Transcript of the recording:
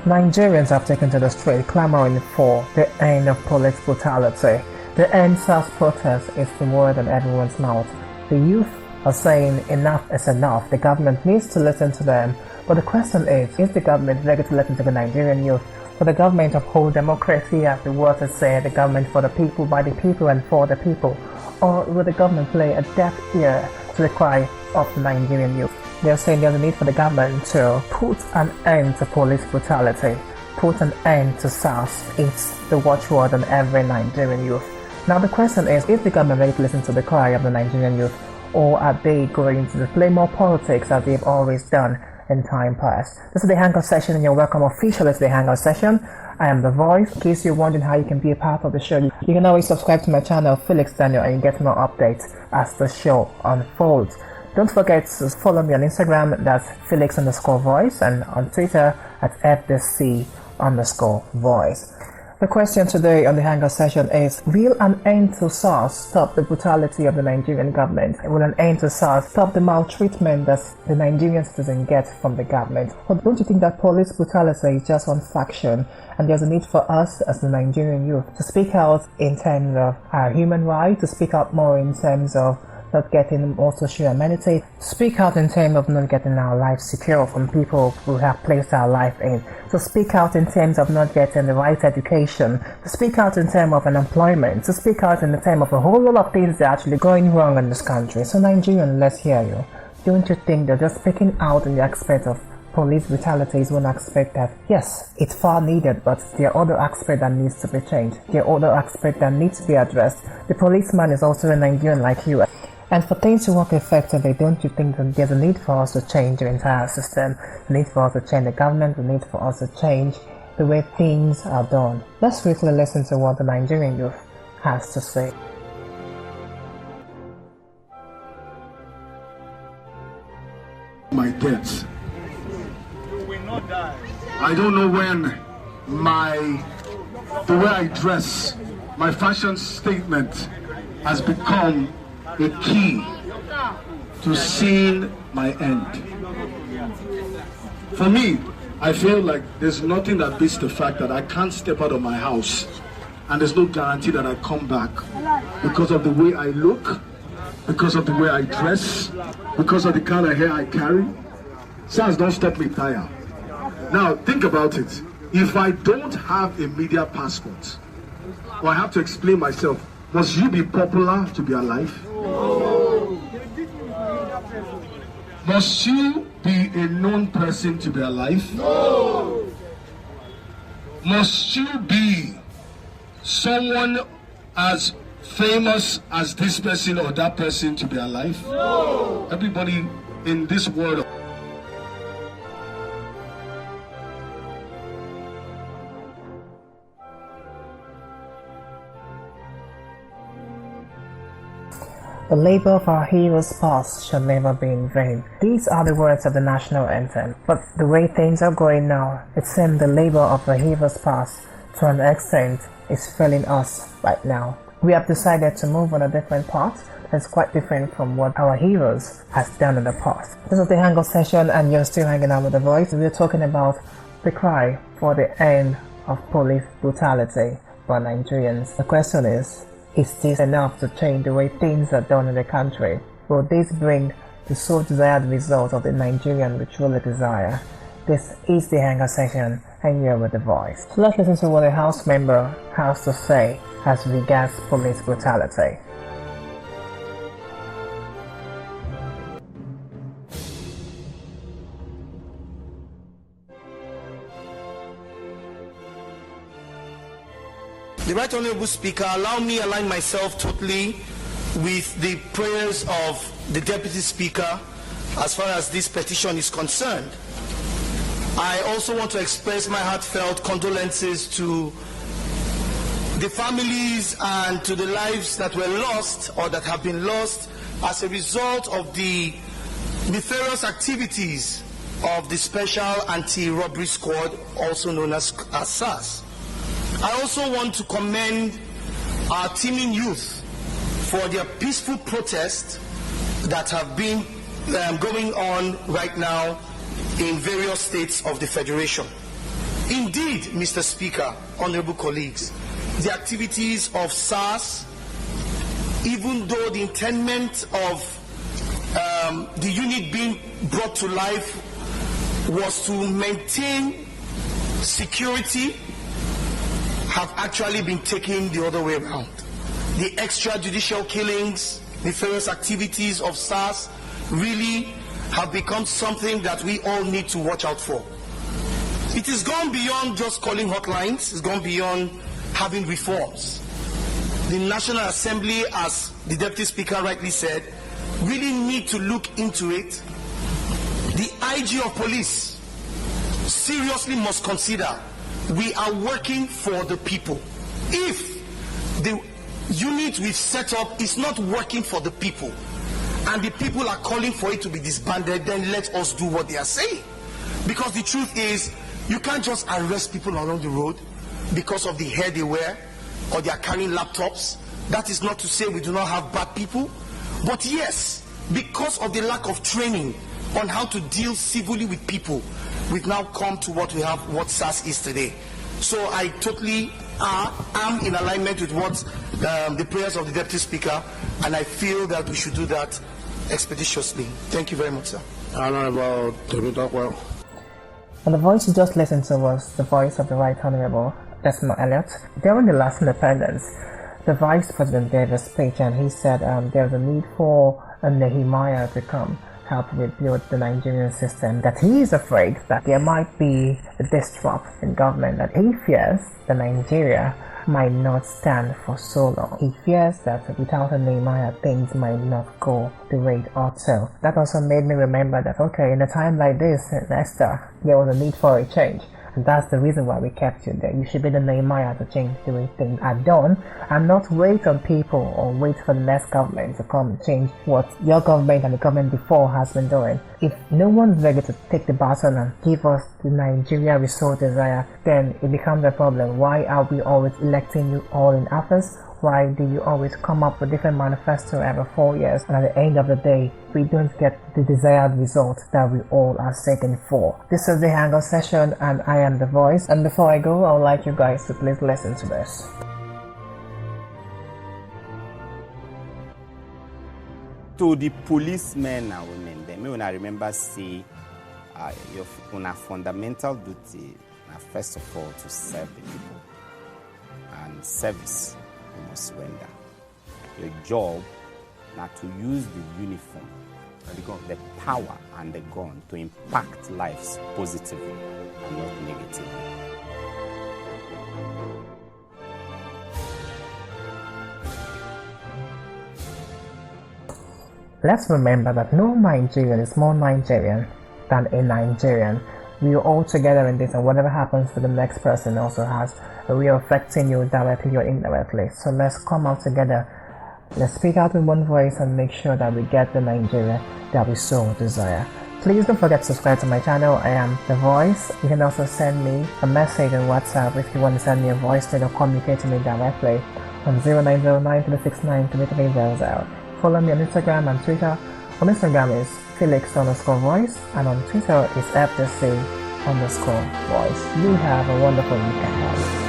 Nigerians have taken to the street clamoring for the end of police brutality. The end SARS protest is the word on everyone's mouth. The youth are saying enough is enough. The government needs to listen to them. But the question is the government ready to listen to the Nigerian youth? Will the government uphold democracy as the words say, the government for the people, by the people and for the people? Or will the government play a deaf ear to the cry of the Nigerian youth? They're saying there's a need for the government to put an end to police brutality, put an end to SARS. It's the watchword on every Nigerian youth. Now the question is the government ready to listen to the cry of the Nigerian youth, or are they going to play more politics as they've always done in time past? This is the Hangout Session, and you're welcome officially to the Hangout Session. I am the voice. In case you're wondering how you can be a part of the show, you can always subscribe to my channel, Felix Daniel, and you get more updates as the show unfolds. Don't forget to follow me on Instagram, that's Felix_voice, and on Twitter at FSC_voice. The question today on the Hangout Session is, will an end to SARS stop the brutality of the Nigerian government? Will an end to SARS stop the maltreatment that the Nigerian citizen gets from the government? But don't you think that police brutality is just one faction, and there's a need for us as the Nigerian youth to speak out in terms of our human rights, to speak out more in terms of not getting more social amenity, speak out in terms of not getting our life secure from people who have placed our life in, to speak out in terms of not getting the right education, to speak out in terms of unemployment, to speak out in the terms of a whole lot of things that are actually going wrong in this country. So Nigerian, let's hear you. Don't you think that just speaking out in the aspect of police brutality is one aspect that, yes, it's far needed, but there are other aspects that needs to be changed. There are other aspects that need to be addressed. The policeman is also a Nigerian like you. And for things to work effectively, don't you think that there's a need for us to change the entire system, the need for us to change the government, the need for us to change the way things are done? Let's quickly listen to what the Nigerian youth has to say. My death. You will not die. I don't know when the way I dress, my fashion statement has become a key to seeing my end. For me, I feel like there's nothing that beats the fact that I can't step out of my house and there's no guarantee that I come back because of the way I look, because of the way I dress, because of the kind of hair I carry. SARS don't stop me tire. Now think about it. If I don't have a media passport, or I have to explain myself, must you be popular to be alive? No. Must you be a known person to be alive? No. Must you be someone as famous as this person or that person to be alive? No. Everybody in this world. The labor of our heroes past shall never be in vain. These are the words of the national anthem. But the way things are going now, it seems the labor of the heroes past, to an extent, is failing us right now. We have decided to move on a different path that's quite different from what our heroes has done in the past. This is the Hangout Session, and you're still hanging out with The Voice. We're talking about the cry for the end of police brutality for Nigerians. The question is this enough to change the way things are done in the country? Will this bring the so desired result of the Nigerian we truly desire? This is the Hangout Session, and you're with The Voice. So let's listen to what a House member has to say as regards police brutality. The Right Honourable Speaker, allow me align myself totally with the prayers of the Deputy Speaker as far as this petition is concerned. I also want to express my heartfelt condolences to the families and to the lives that were lost or that have been lost as a result of the nefarious activities of the Special Anti-Robbery Squad, also known as SARS. I also want to commend our teeming youth for their peaceful protest that have been going on right now in various states of the Federation. Indeed, Mr. Speaker, honorable colleagues, the activities of SARS, even though the intendment of the unit being brought to life was to maintain security, have actually been taken the other way around. The extrajudicial killings, nefarious activities of SARS really have become something that we all need to watch out for. It has gone beyond just calling hotlines. It's gone beyond having reforms. The National Assembly, as the Deputy Speaker rightly said, really need to look into it. The IG of police seriously must consider we are working for the people. If the unit we've set up is not working for the people and the people are calling for it to be disbanded, then let us do what they are saying. Because the truth is, you can't just arrest people along the road because of the hair they wear or they are carrying laptops. That is not to say we do not have bad people. But yes, because of the lack of training on how to deal civilly with people, we've now come to what we have, what SARS is today. So I totally am in alignment with what the prayers of the Deputy Speaker, and I feel that we should do that expeditiously. Thank you very much, sir. Honorable Tolu. And the voice you just listened to was the voice of the Right Honorable Desmond Elliott. During the last independence, the Vice President gave a speech and he said there's a need for a Nehemiah to come help rebuild the Nigerian system, that he is afraid that there might be a disrupt in government, that he fears that Nigeria might not stand for so long. He fears that without a Nehemiah, things might not go the way it ought to. That also made me remember that, okay, in a time like this, Esther, there was a need for a change. And that's the reason why we kept you there. You should be the Nehemiah to change the way things are done and not wait on people or wait for the next government to come and change what your government and the government before has been doing. If no one's ready to take the baton and give us the Nigeria we so desire, then it becomes a problem. Why are we always electing you all in office? Why do you always come up with different manifesto every 4 years, and at the end of the day, we don't get the desired result that we all are seeking for? This is the Hangout session, and I am the voice. And before I go, I would like you guys to please listen to this. To the policemen and women, they may not remember say your fundamental duty, first of all, to serve the people, and service. You must render. Your job now to use the uniform, the power and the gun to impact lives positively and not negatively. Let's remember that no Nigerian is more Nigerian than a Nigerian. We are all together in this, and whatever happens to the next person also has a real affecting you directly or indirectly. So let's come out together. Let's speak out with one voice and make sure that we get the Nigeria that we so desire. Please don't forget to subscribe to my channel. I am The Voice. You can also send me a message on WhatsApp if you want to send me a voice note or communicate to me directly on 0909 369 3300. Follow me on Instagram and Twitter. On Instagram is Felix_voice and on Twitter is FSARS_voice. You have a wonderful weekend.